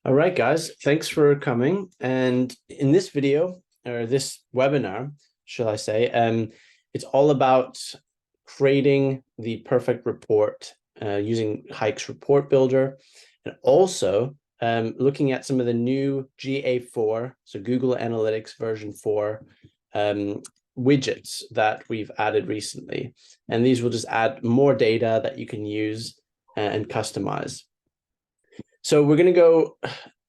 All right, guys, thanks for coming. And in this video, or this webinar, shall I say, it's all about creating the perfect report using Hike's report builder, and also looking at some of the new GA4, so Google Analytics version 4 widgets that we've added recently. And these will just add more data that you can use and customize. So we're going to go,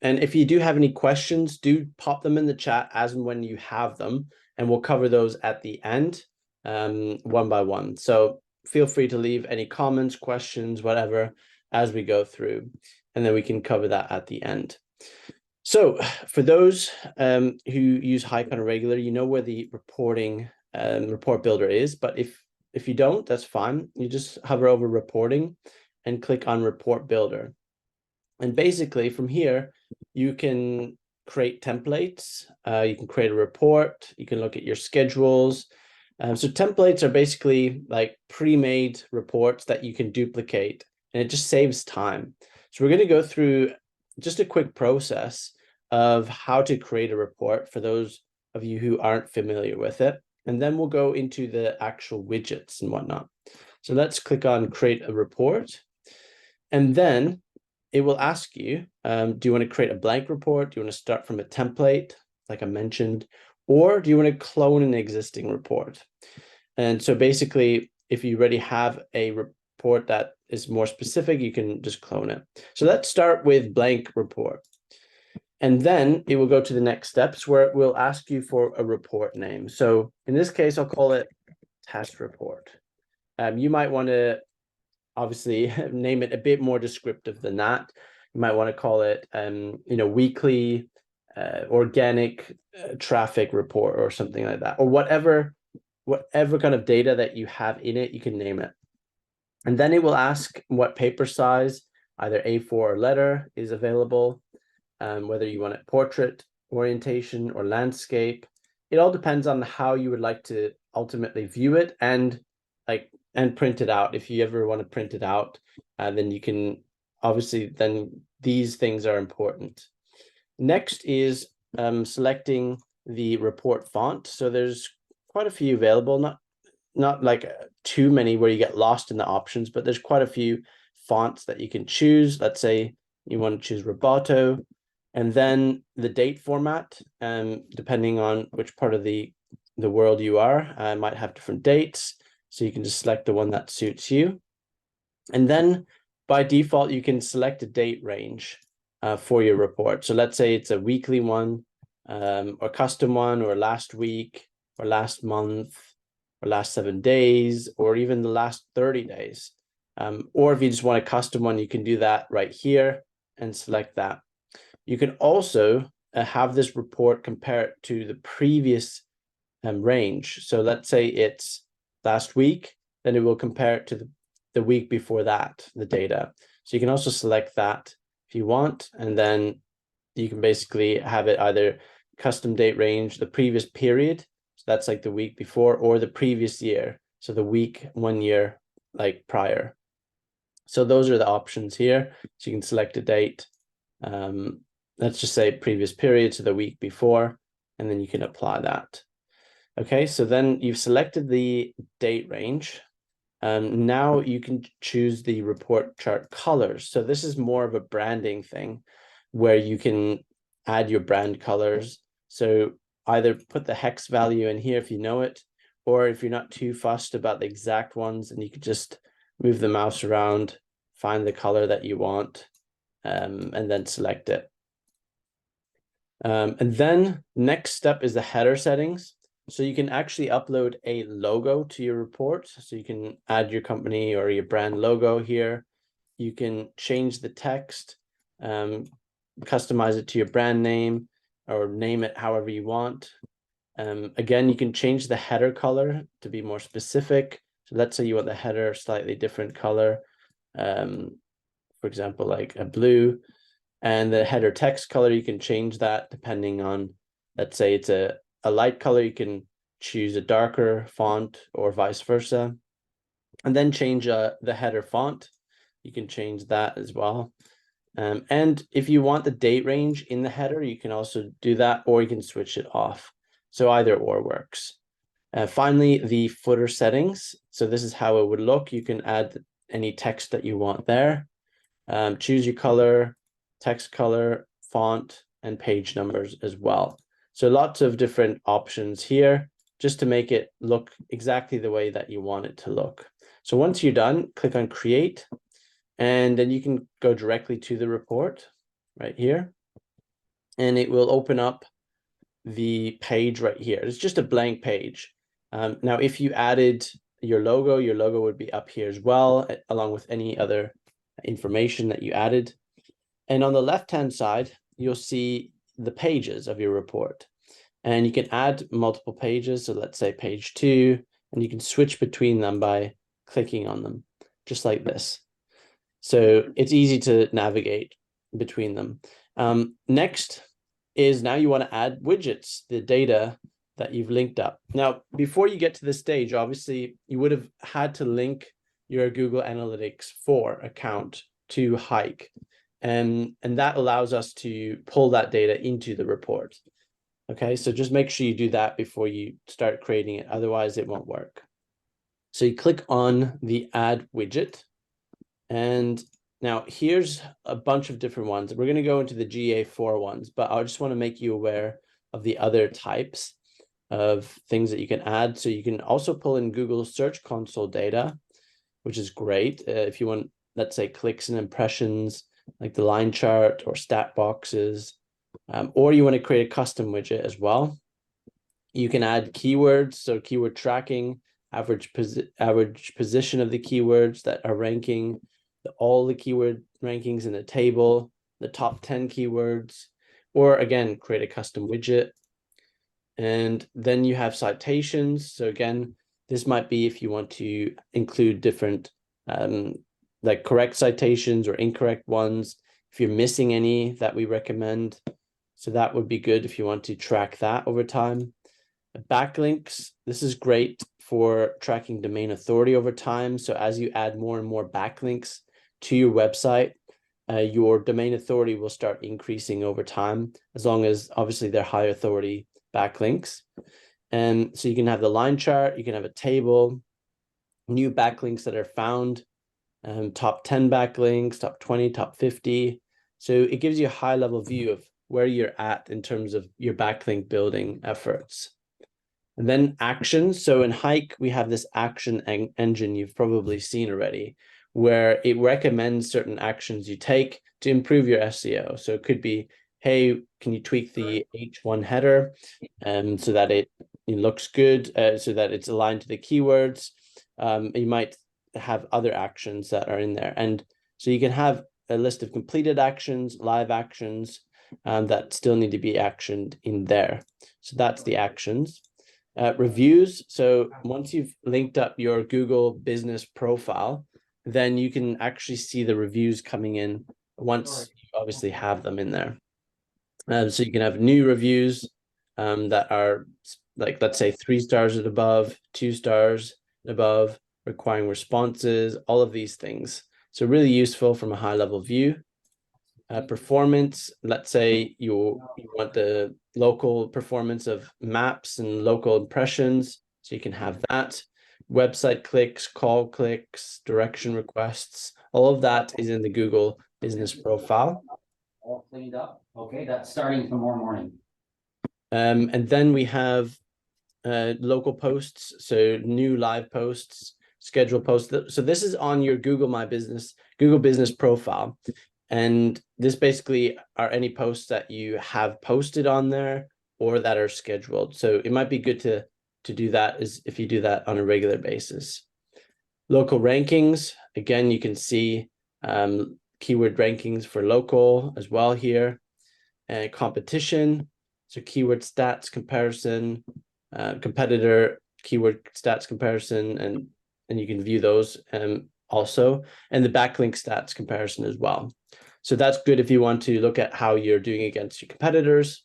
and if you do have any questions, do pop them in the chat as and when you have them, and we'll cover those at the end, one by one. So feel free to leave any comments, questions, whatever, as we go through, and then we can cover that at the end. So for those who use Hike on a regular, you know where the reporting report builder is, but if you don't, that's fine. You just hover over reporting and click on report builder. And basically from here, you can create templates, you can create a report, you can look at your schedules. So templates are basically like pre-made reports that you can duplicate, and it just saves time. So we're going to go through just a quick process of how to create a report for those of you who aren't familiar with it. And then we'll go into the actual widgets and whatnot. So let's click on create a report. And then it will ask you, do you want to create a blank report? Do you want to start from a template, like I mentioned, or do you want to clone an existing report? And so basically, if you already have a report that is more specific, you can just clone it. So let's start with blank report. And then it will go to the next steps where it will ask you for a report name. So in this case, I'll call it test report. You might want to obviously name it a bit more descriptive than that. You might want to call it, weekly organic traffic report or something like that, or whatever kind of data that you have in it, you can name it. And then it will ask what paper size, either A4 or letter, is available, whether you want it portrait orientation or landscape. It all depends on how you would like to ultimately view it and print it out. If you ever want to print it out, then you can, obviously, then these things are important. Next is selecting the report font. So there's quite a few available, not like too many where you get lost in the options, but there's quite a few fonts that you can choose. Let's say you want to choose Roboto, and then the date format, depending on which part of the world you are, might have different dates. So you can just select the one that suits you. And then by default, you can select a date range for your report. So let's say it's a weekly one, or custom one, or last week, or last month, or last 7 days, or even the last 30 days. Or if you just want a custom one, you can do that right here and select that. You can also have this report compare it to the previous range. So let's say it's last week, then it will compare it to the week before that, the data. So you can also select that if you want, and then you can basically have it either custom date range, the previous period, so that's like the week before, or the previous year, so the week 1 year like prior. So those are the options here. So you can select a date, let's just say previous period, so the week before, and then you can apply that. Okay, so then you've selected the date range. Now you can choose the report chart colors. So this is more of a branding thing where you can add your brand colors. So either put the hex value in here if you know it, or if you're not too fussed about the exact ones, and you could just move the mouse around, find the color that you want, and then select it. And then next step is the header settings. So you can actually upload a logo to your report. So you can add your company or your brand logo here. You can change the text, customize it to your brand name, or name it however you want. Again, you can change the header color to be more specific. So let's say you want the header slightly different color, for example, like a blue. And the header text color, you can change that depending on, let's say it's a light color, you can choose a darker font or vice versa. And then change the header font. You can change that as well. And if you want the date range in the header, you can also do that, or you can switch it off. So either or works. Finally, the footer settings. So this is how it would look. You can add any text that you want there. Choose your color, text color, font, and page numbers as well. So lots of different options here just to make it look exactly the way that you want it to look. So once you're done, click on create, and then you can go directly to the report right here, and it will open up the page right here. It's just a blank page. Now, if you added your logo would be up here as well, along with any other information that you added. And on the left-hand side, you'll see the pages of your report. And you can add multiple pages. So let's say page 2, and you can switch between them by clicking on them, just like this. So it's easy to navigate between them. Next is now you want to add widgets, the data that you've linked up. Now, before you get to this stage, obviously, you would have had to link your Google Analytics 4 account to Hike. And that allows us to pull that data into the report. Okay, so just make sure you do that before you start creating it. Otherwise, it won't work. So you click on the add widget. And now here's a bunch of different ones. We're going to go into the GA4 ones, but I just want to make you aware of the other types of things that you can add. So you can also pull in Google Search Console data, which is great. If you want, let's say, clicks and impressions, like the line chart or stat boxes, or you want to create a custom widget as well. You can add keywords, so keyword tracking, average position of the keywords that are ranking, all the keyword rankings in the table, the top 10 keywords, or again, create a custom widget. And then you have citations. So again, this might be if you want to include different like correct citations or incorrect ones. If you're missing any that we recommend. So that would be good if you want to track that over time. Backlinks, this is great for tracking domain authority over time. So as you add more and more backlinks to your website, your domain authority will start increasing over time, as long as obviously they're high authority backlinks. And so you can have the line chart, you can have a table, new backlinks that are found, top 10 backlinks, top 20, top 50. So it gives you a high level view of where you're at in terms of your backlink building efforts. And then actions. So in Hike, we have this action engine you've probably seen already, where it recommends certain actions you take to improve your SEO. So it could be, hey, can you tweak the H1 header so that it looks good, so that it's aligned to the keywords. You might have other actions that are in there. And so you can have a list of completed actions, live actions that still need to be actioned in there. So that's the actions. Reviews. So once you've linked up your Google business profile, then you can actually see the reviews coming in once you obviously have them in there. So you can have new reviews that are like, let's say 3 stars and above, 2 stars and above, requiring responses, all of these things. So really useful from a high level view. Performance, let's say you want the local performance of maps and local impressions, so you can have that. Website clicks, call clicks, direction requests, all of that is in the Google business profile. All cleaned up. Okay, that's starting tomorrow morning. And then we have local posts, so new live posts, scheduled posts. So this is on your Google Business profile. And this basically are any posts that you have posted on there or that are scheduled. So it might be good to do that is if you do that on a regular basis. Local rankings, again, you can see keyword rankings for local as well here. Competition, so keyword stats comparison, competitor keyword stats comparison, and you can view those also, and the backlink stats comparison as well. So that's good if you want to look at how you're doing against your competitors.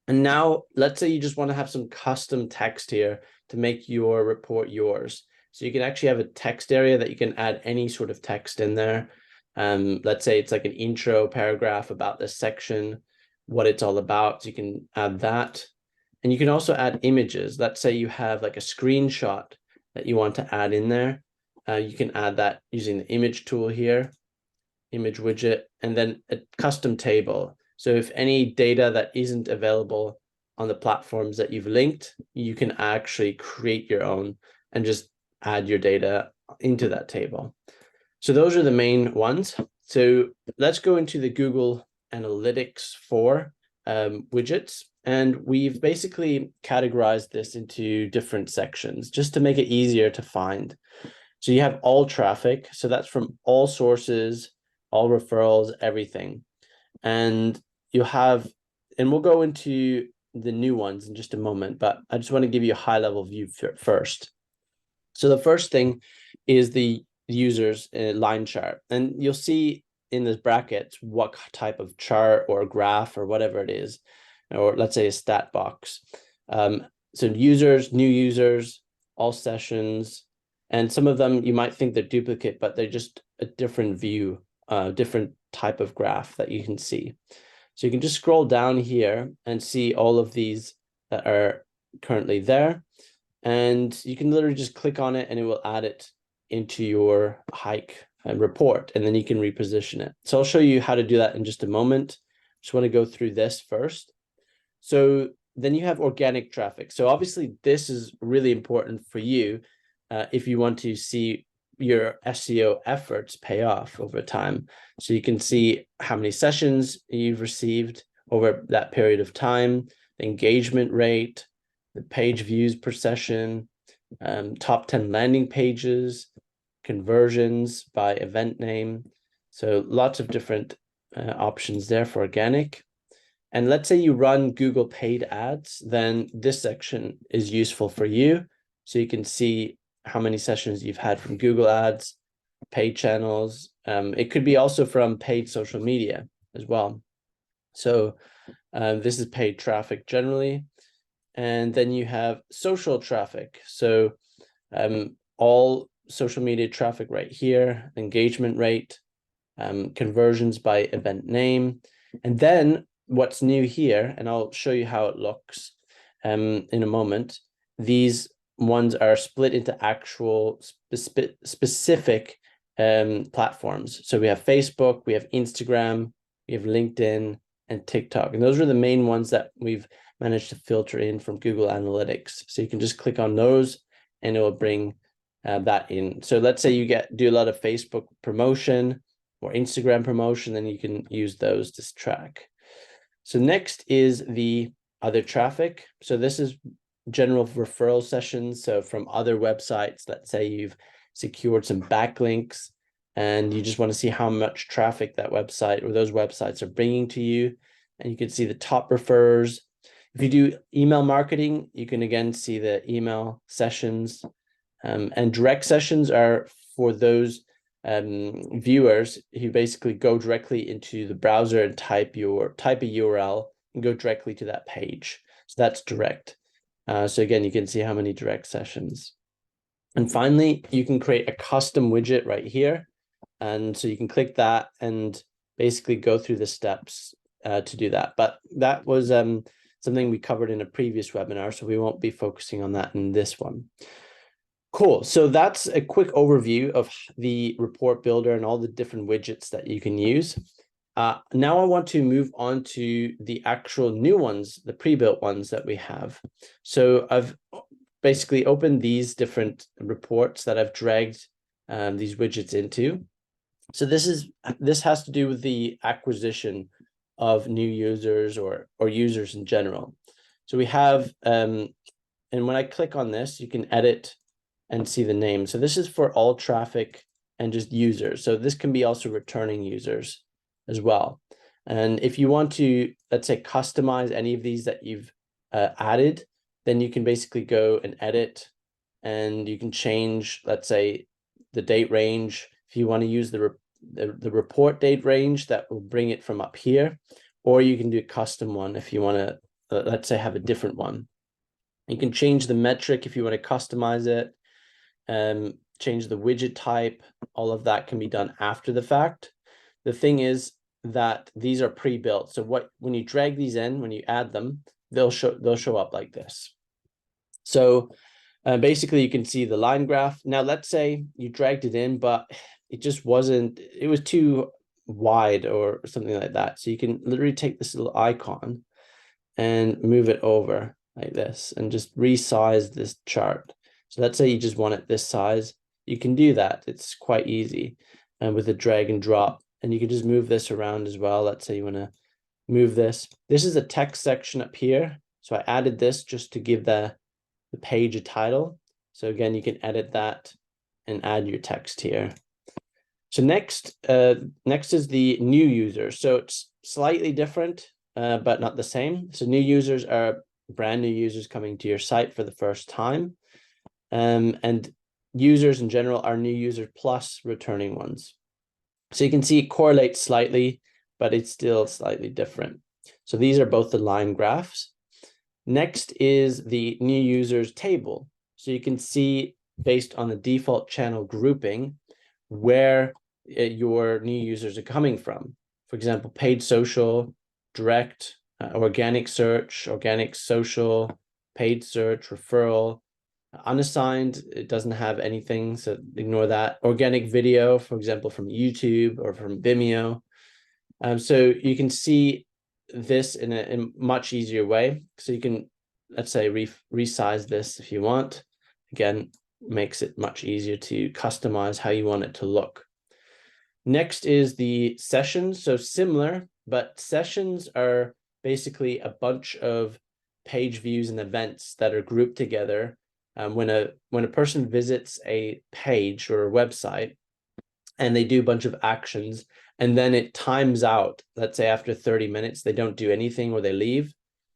And now let's say you just want to have some custom text here to make your report yours. So you can actually have a text area that you can add any sort of text in there. Let's say it's like an intro paragraph about this section, what it's all about. So you can add that. And you can also add images. Let's say you have like a screenshot that you want to add in there. You can add that using the image tool here, image widget, and then a custom table. So if any data that isn't available on the platforms that you've linked, you can actually create your own and just add your data into that table. So those are the main ones. So let's go into the Google Analytics 4 widgets. And we've basically categorized this into different sections just to make it easier to find. So you have all traffic. So that's from all sources, all referrals, everything. And you have, and we'll go into the new ones in just a moment, but I just want to give you a high level view first. So the first thing is the users line chart. And you'll see in the brackets what type of chart or graph or whatever it is, or let's say a stat box. So users, new users, all sessions, and some of them you might think they're duplicate, but they're just a different view, different type of graph that you can see. So you can just scroll down here and see all of these that are currently there. And you can literally just click on it and it will add it into your hike and report, and then you can reposition it. So I'll show you how to do that in just a moment. Just want to go through this first. So then you have organic traffic. So obviously this is really important for you if you want to see your SEO efforts pay off over time. So you can see how many sessions you've received over that period of time, the engagement rate, the page views per session, top 10 landing pages, conversions by event name. So lots of different options there for organic. And let's say you run Google paid ads, then this section is useful for you. So you can see how many sessions you've had from Google ads, paid channels. It could be also from paid social media as well. So this is paid traffic generally. And then you have social traffic. So all social media traffic right here, engagement rate, conversions by event name. And then what's new here, and I'll show you how it looks in a moment, these ones are split into actual specific platforms. So we have Facebook, we have Instagram, we have LinkedIn, and TikTok. And those are the main ones that we've managed to filter in from Google Analytics. So you can just click on those and it will bring that in. So let's say you do a lot of Facebook promotion or Instagram promotion, then you can use those to track. So next is the other traffic. So this is general referral sessions. So from other websites, let's say you've secured some backlinks and you just want to see how much traffic that website or those websites are bringing to you. And you can see the top refers. If you do email marketing, you can again see the email sessions. And direct sessions are for those viewers who basically go directly into the browser and type a URL and go directly to that page. So that's direct. So again, you can see how many direct sessions. And finally, you can create a custom widget right here. And so you can click that and basically go through the steps to do that. But that was something we covered in a previous webinar, so we won't be focusing on that in this one. Cool. So that's a quick overview of the report builder and all the different widgets that you can use. Now I want to move on to the actual new ones, the pre-built ones that we have. So I've basically opened these different reports that I've dragged these widgets into. So this has to do with the acquisition of new users or users in general. So we have, and when I click on this, you can edit and see the name. So this is for all traffic and just users. So this can be also returning users as well. And if you want to, let's say, customize any of these that you've added, then you can basically go and edit and you can change, let's say, the date range. If you want to use the report date range, that will bring it from up here, or you can do a custom one if you want to, let's say, have a different one. You can change the metric if you want to customize it. Change the widget type. All of that can be done after the fact. The thing is that these are pre-built. So when you drag these in, when you add them, they'll show up like this. So basically you can see the line graph. Now let's say you dragged it in, but it just wasn't, it was too wide or something like that. So you can literally take this little icon and move it over like this and just resize this chart. So let's say you just want it this size. You can do that. It's quite easy and with a drag and drop, and you can just move this around as well. Let's say you want to move this. This is a text section up here. So I added this just to give the page a title. So again, you can edit that and add your text here. So next is the new user. So it's slightly different, but not the same. So new users are brand new users coming to your site for the first time. And users in general are new users plus returning ones. So you can see it correlates slightly, but it's still slightly different. So these are both the line graphs. Next is the new users table. So you can see based on the default channel grouping where your new users are coming from. For example, paid social, direct, organic search, organic social, paid search, referral, unassigned, it doesn't have anything, so ignore that. Organic video, for example, from YouTube or from Vimeo. So you can see this in a much easier way. So you can, let's say, resize this if you want. Again, makes it much easier to customize how you want it to look. Next is the sessions. So similar, but sessions are basically a bunch of page views and events that are grouped together. When a person visits a page or a website and they do a bunch of actions, and then it times out, let's say after 30 minutes, they don't do anything or they leave,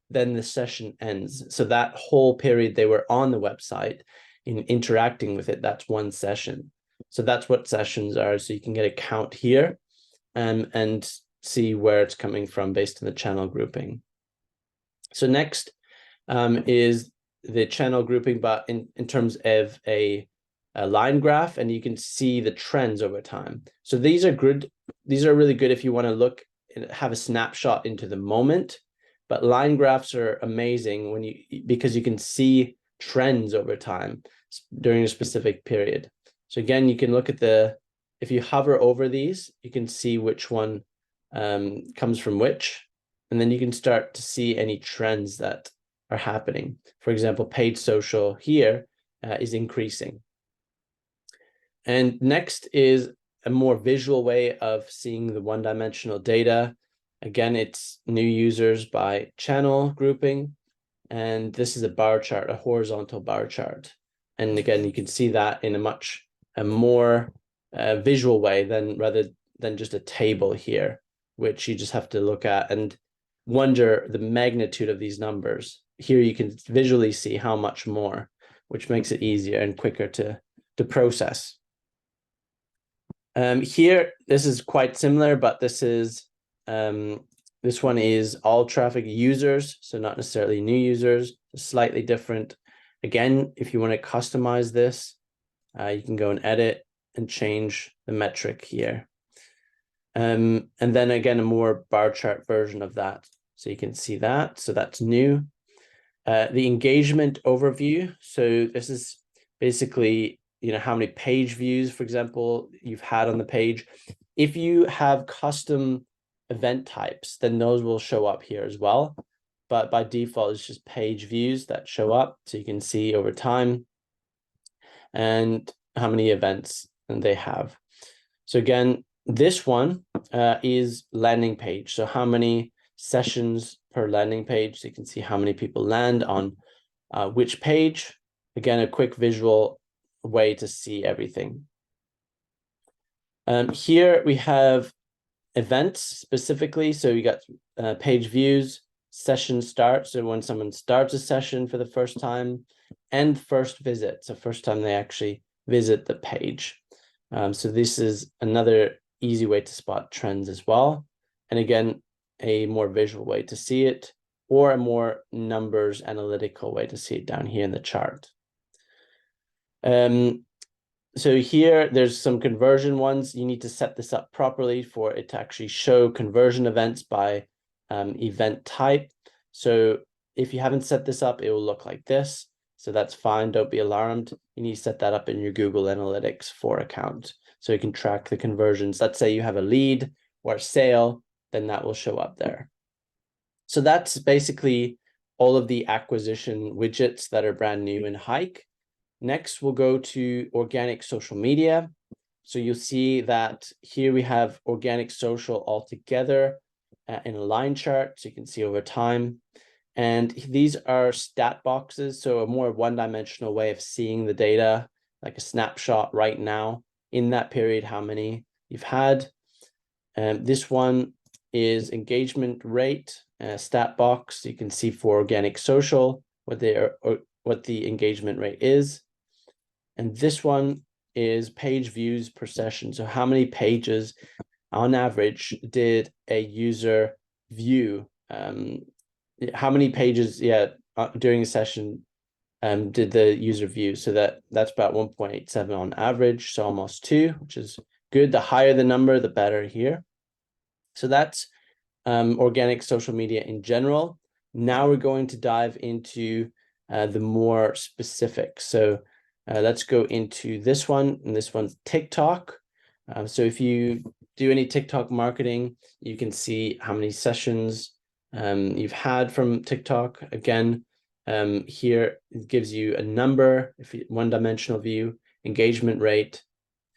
then the session ends. So that whole period they were on the website in interacting with it, that's one session. So that's what sessions are. So you can get a count here and see where it's coming from based on the channel grouping. So next is the channel grouping, but in terms of a line graph, and you can see the trends over time. So these are good. These are really good if you want to look and have a snapshot into the moment, but line graphs are amazing because you can see trends over time during a specific period. So again, you can look at if you hover over these, you can see which one comes from which, and then you can start to see any trends that are happening. For example, paid social here is increasing. And next is a more visual way of seeing the one-dimensional data. Again, it's new users by channel grouping. And this is a bar chart, a horizontal bar chart. And again, you can see that in a more visual way rather than just a table here, which you just have to look at and wonder the magnitude of these numbers. Here you can visually see how much more, which makes it easier and quicker to process. Here, this is quite similar, but this one is all traffic users, so not necessarily new users, slightly different. Again, if you want to customize this, you can go and edit and change the metric here. And then again, a more bar chart version of that. So you can see that. So that's new. The engagement overview. So this is basically, how many page views, for example, you've had on the page. If you have custom event types, then those will show up here as well. But by default, it's just page views that show up. So you can see over time and how many events they have. So again, this one is landing page. So how many sessions per landing page. So you can see how many people land on which page. Again, a quick visual way to see everything. Here we have events specifically. So you got page views, session start. So when someone starts a session for the first time, and first visit. So first time they actually visit the page. So this is another easy way to spot trends as well. And again, a more visual way to see it, or a more numbers analytical way to see it down here in the chart. So here, there's some conversion ones. You need to set this up properly for it to actually show conversion events by event type. So if you haven't set this up, it will look like this. So that's fine. Don't be alarmed. You need to set that up in your Google Analytics 4 account so you can track the conversions. Let's say you have a lead or a sale, then that will show up there. So that's basically all of the acquisition widgets that are brand new in Hike. Next, we'll go to organic social media. So you'll see that here we have organic social all together in a line chart. So you can see over time. And these are stat boxes. So a more one-dimensional way of seeing the data, like a snapshot right now in that period, how many you've had. And this one is engagement rate, stat box. You can see for organic social what they are, or what the engagement rate is. And this one is page views per session. So how many pages on average did a user view? How many pages, during a session did the user view? So that's about 1.87 on average, so almost 2, which is good. The higher the number, the better here. So that's organic social media in general. Now we're going to dive into the more specific. So let's go into this one, and this one's TikTok. So if you do any TikTok marketing, you can see how many sessions you've had from TikTok. Again, here it gives you a number, if you, one-dimensional view, engagement rate,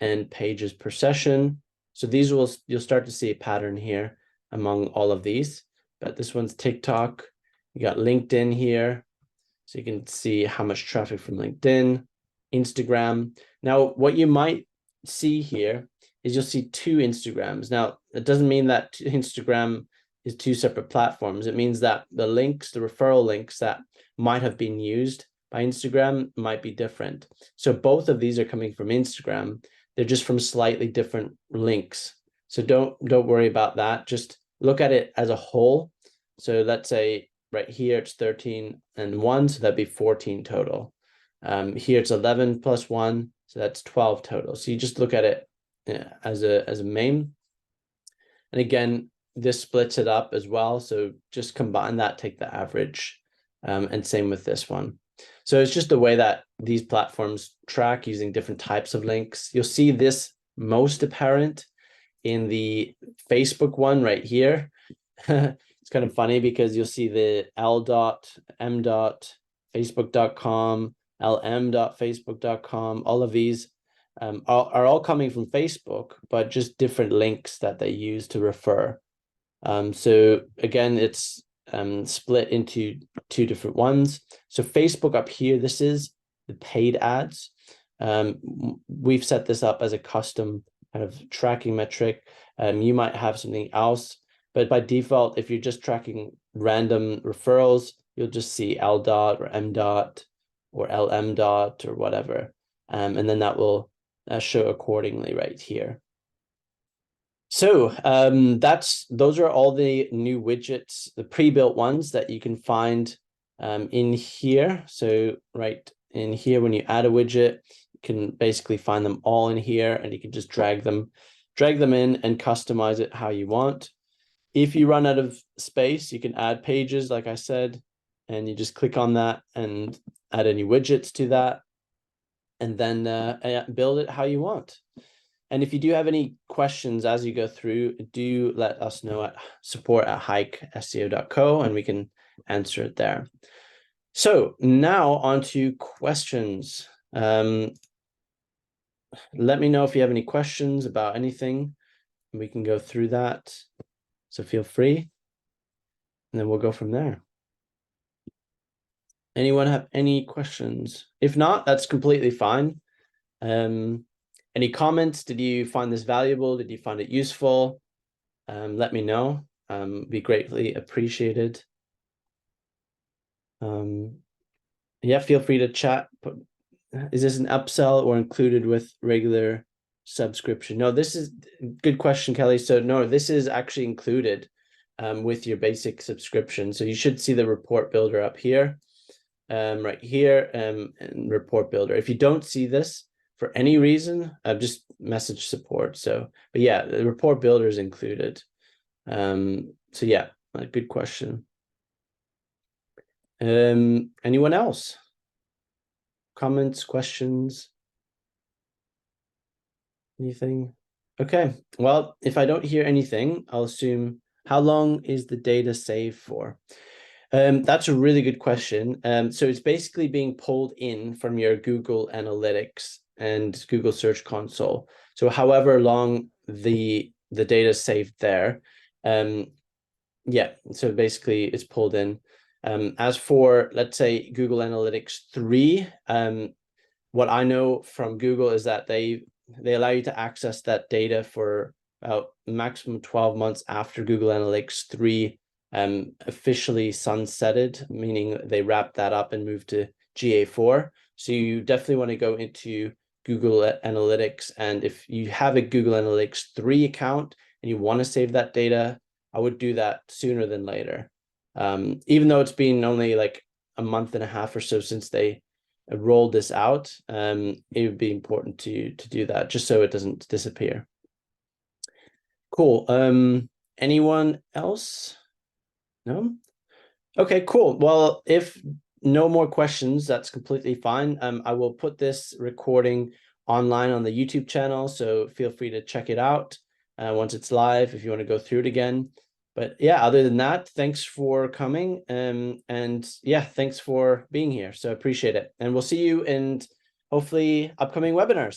and pages per session. So these you'll start to see a pattern here among all of these. But this one's TikTok. You got LinkedIn here, so you can see how much traffic from LinkedIn. Instagram. Now, what you might see here is you'll see 2 Instagrams. Now, it doesn't mean that Instagram is 2 separate platforms. It means that the links, the referral links that might have been used by Instagram might be different. So both of these are coming from Instagram. They're just from slightly different links. So don't worry about that. Just look at it as a whole. So let's say right here it's 13 and 1, so that'd be 14 total. Here it's 11 plus 1, so that's 12 total. So you just look at it as a main. And again, this splits it up as well. So just combine that, take the average, and same with this one. So it's just the way that these platforms track using different types of links. You'll see this most apparent in the Facebook one right here. It's kind of funny because you'll see the L.M. Facebook.com, lm.facebook.com, all of these are all coming from Facebook, but just different links that they use to refer. So again, it's split into 2 different ones. So Facebook up here, this is the paid ads. We've set this up as a custom kind of tracking metric. You might have something else, but by default, if you're just tracking random referrals, you'll just see L dot or M dot or LM dot or whatever. And then that will show accordingly right here. So those are all the new widgets, the pre-built ones that you can find in here. So right in here, when you add a widget, you can basically find them all in here, and you can just drag them in and customize it how you want. If you run out of space, you can add pages, like I said, and you just click on that and add any widgets to that, and then build it how you want. And if you do have any questions as you go through, do let us know at support@hikeseo.co, and we can answer it there. So now on to questions. Let me know if you have any questions about anything, and we can go through that. So feel free, and then we'll go from there. Anyone have any questions? If not, that's completely fine. Any comments? Did you find this valuable? Did you find it useful? Let me know. Be greatly appreciated. Yeah, feel free to chat. Is this an upsell or included with regular subscription? No, this is good question, Kelly. So no, this is actually included with your basic subscription. So you should see the report builder up here, right here, and report builder. If you don't see this, for any reason, just message support. So, but yeah, the report builder is included. So yeah, a good question. Anyone else? Comments, questions? Anything? Okay, well, if I don't hear anything, I'll assume, how long is the data saved for? That's a really good question. So it's basically being pulled in from your Google Analytics and Google Search Console. So however long the data is saved there, yeah, so basically it's pulled in. As for, let's say, Google Analytics 3, what I know from Google is that they allow you to access that data for about maximum 12 months after Google Analytics 3 officially sunsetted, meaning they wrapped that up and moved to GA4. So you definitely want to go into Google Analytics, and if you have a Google Analytics 3 account and you want to save that data, I would do that sooner than later. Even though it's been only like a month and a half or so since they rolled this out, it would be important to do that just so it doesn't disappear. Cool. Anyone else? No? Okay, cool. Well, if no more questions, that's completely fine. I will put this recording online on the YouTube channel, so feel free to check it out once it's live if you want to go through it again. But yeah, other than that, thanks for coming. And yeah, thanks for being here. So I appreciate it. And we'll see you in hopefully upcoming webinars.